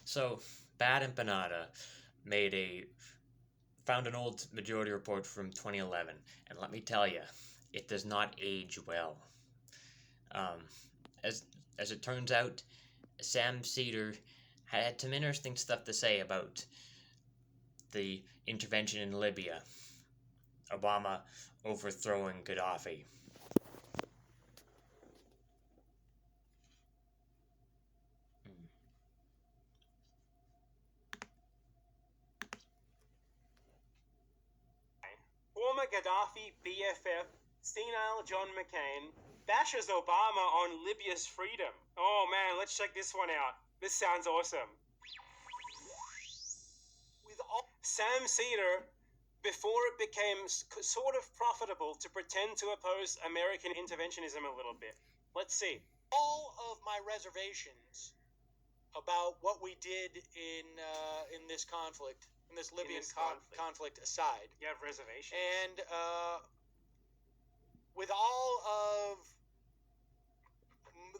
So, BadEmpanada made a found an old majority report from 2011, and let me tell you, it does not age well. Um, as as it turns out, Sam Seder had some interesting stuff to say about the intervention in Libya, Obama overthrowing Gaddafi. Former Gaddafi BFF, senile John McCain, bashes Obama on Libya's freedom. Oh man, let's check this one out. This sounds awesome. With Sam Seder, before it became sort of profitable to pretend to oppose American interventionism a little bit. Let's see. All of my reservations about what we did in this conflict, in this Libyan conflict aside. You have reservations? And with all of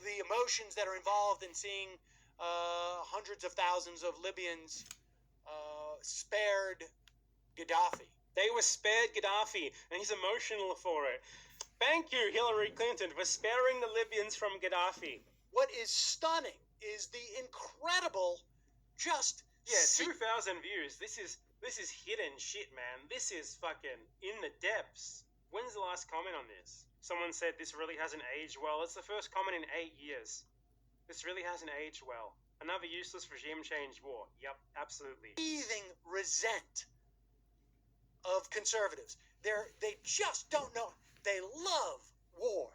the emotions that are involved in seeing hundreds of thousands of Libyans spared Gaddafi. They were spared Gaddafi, and he's emotional for it. Thank you, Hillary Clinton, for sparing the Libyans from Gaddafi. What is stunning is the incredible, just 2,000 views. This is hidden shit, man. This is fucking in the depths. When's the last comment on this? Someone said this really hasn't aged well. It's the first comment in 8 years. This really hasn't aged well. Another useless regime change war. Yep, absolutely. Seething resent of conservatives. They just don't know. They love war.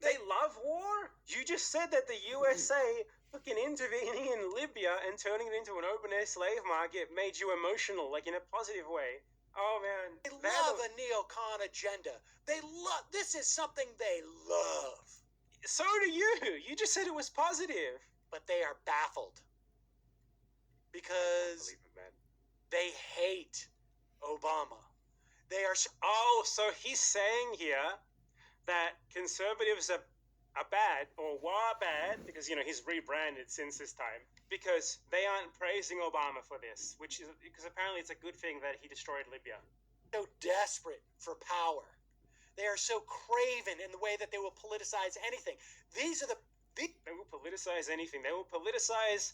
They love war? You just said that the USA fucking intervening in Libya and turning it into an open-air slave market made you emotional, like in a positive way. Oh man. They love a neocon agenda. This is something they love. So do you. You just said it was positive. But they are baffled. Because they hate Obama. They are... Oh, so he's saying here that conservatives are bad, or were bad, because, he's rebranded since this time, because they aren't praising Obama for this, which is because apparently it's a good thing that he destroyed Libya. So desperate for power. They are so craven in the way that they will politicize anything. These are the big... They will politicize anything. They will politicize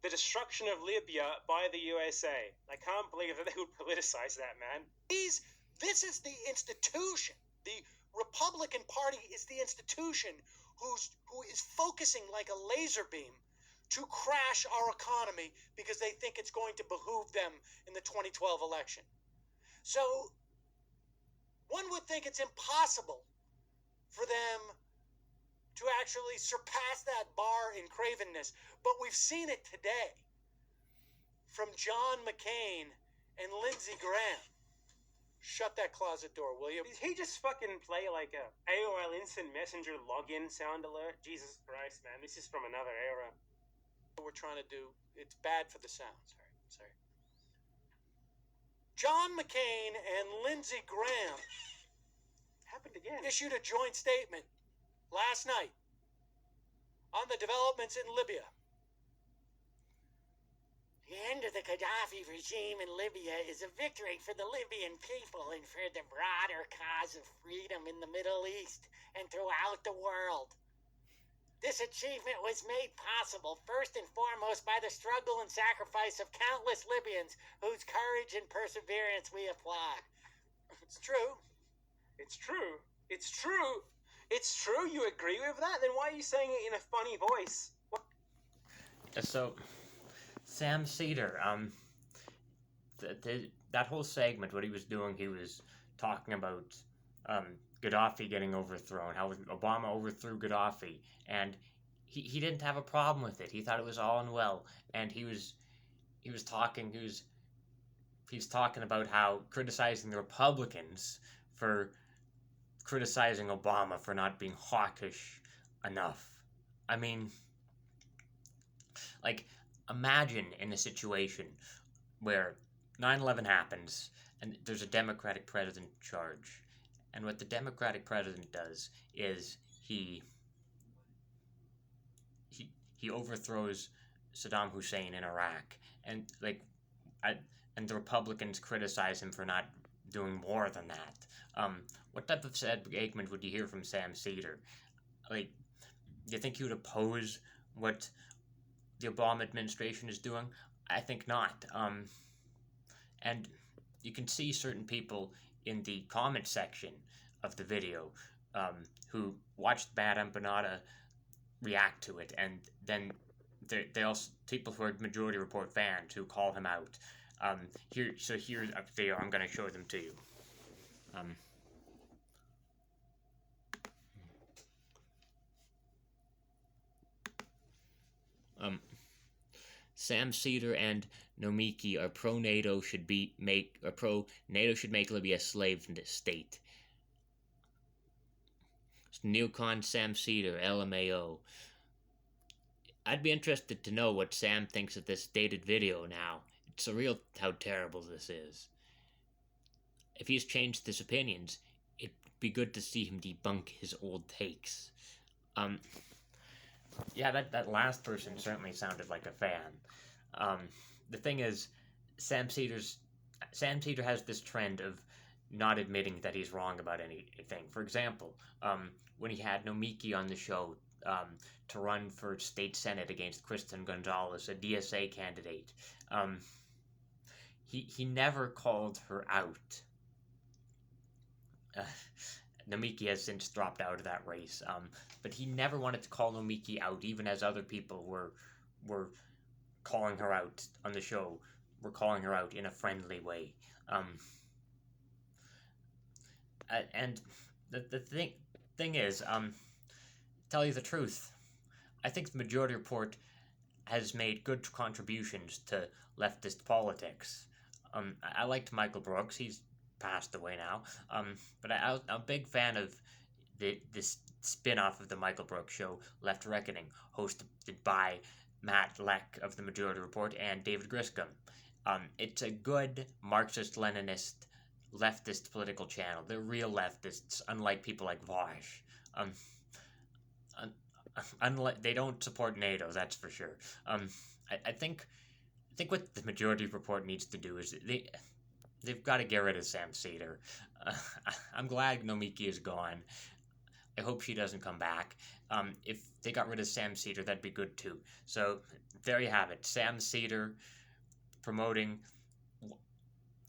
the destruction of Libya by the USA. I can't believe that they would politicize that, man. This is the institution. The Republican Party is the institution who is focusing like a laser beam to crash our economy because they think it's going to behoove them in the 2012 election. So one would think it's impossible for them to actually surpass that bar in cravenness. But we've seen it today from John McCain and Lindsey Graham. Shut that closet door, will you? Did he just fucking play like a AOL Instant Messenger login sound alert? Jesus Christ, man. This is from another era. What we're trying to do, it's bad for the sound. Sorry. John McCain and Lindsey Graham happened again. Issued a joint statement last night on the developments in Libya. The end of the Gaddafi regime in Libya is a victory for the Libyan people and for the broader cause of freedom in the Middle East and throughout the world. This achievement was made possible first and foremost by the struggle and sacrifice of countless Libyans whose courage and perseverance we applaud. It's true. It's true. It's true. It's true. You agree with that? Then why are you saying it in a funny voice? What? So, Sam Seder, that whole segment, what he was doing, he was talking about Gaddafi getting overthrown, how Obama overthrew Gaddafi, and he didn't have a problem with it. He thought it was all in well, and he was talking about how criticizing the Republicans for criticizing Obama for not being hawkish enough. I mean, like, imagine in a situation where 9/11 happens and there's a Democratic president in charge. And what the Democratic president does is he overthrows Saddam Hussein in Iraq, and and the Republicans criticize him for not doing more than that. What type of segment would you hear from Sam Seder? Like, do you think he would oppose what the Obama administration is doing? I think not. And you can see certain people in the comment section of the video who watched BadEmpanada react to it, and then they also people who are Majority Report fans who call him out. Here's a video. I'm going to show them to you. Sam Seder and Nomiki are pro NATO should make Libya a slave state. Neocon Sam Seder, LMAO. I'd be interested to know what Sam thinks of this dated video now. It's surreal how terrible this is. If he's changed his opinions, it'd be good to see him debunk his old takes. Yeah, that last person certainly sounded like a fan. The thing is, Sam Seder has this trend of not admitting that he's wrong about anything. For example, when he had Nomiki on the show to run for state senate against Kristen Gonzalez, a DSA candidate, he never called her out. Nomiki has since dropped out of that race, but he never wanted to call Nomiki out, even as other people were calling her out on the show, were calling her out in a friendly way. And the thing is, tell you the truth, I think the Majority Report has made good contributions to leftist politics. I liked Michael Brooks. He's passed away now. But I'm a big fan of this spin-off of the Michael Brooks show, Left Reckoning, hosted by Matt Leck of the Majority Report and David Griscom. It's a good Marxist-Leninist leftist political channel. They're real leftists, unlike people like Vosh. Unlike they don't support NATO, that's for sure. I think what the Majority Report needs to do is they've got to get rid of Sam Seder. I'm glad Nomiki is gone. I hope she doesn't come back. If they got rid of Sam Seder, that'd be good too. So there you have it. Sam Seder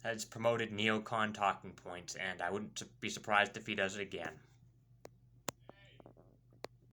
has promoted neocon talking points, and I wouldn't be surprised if he does it again.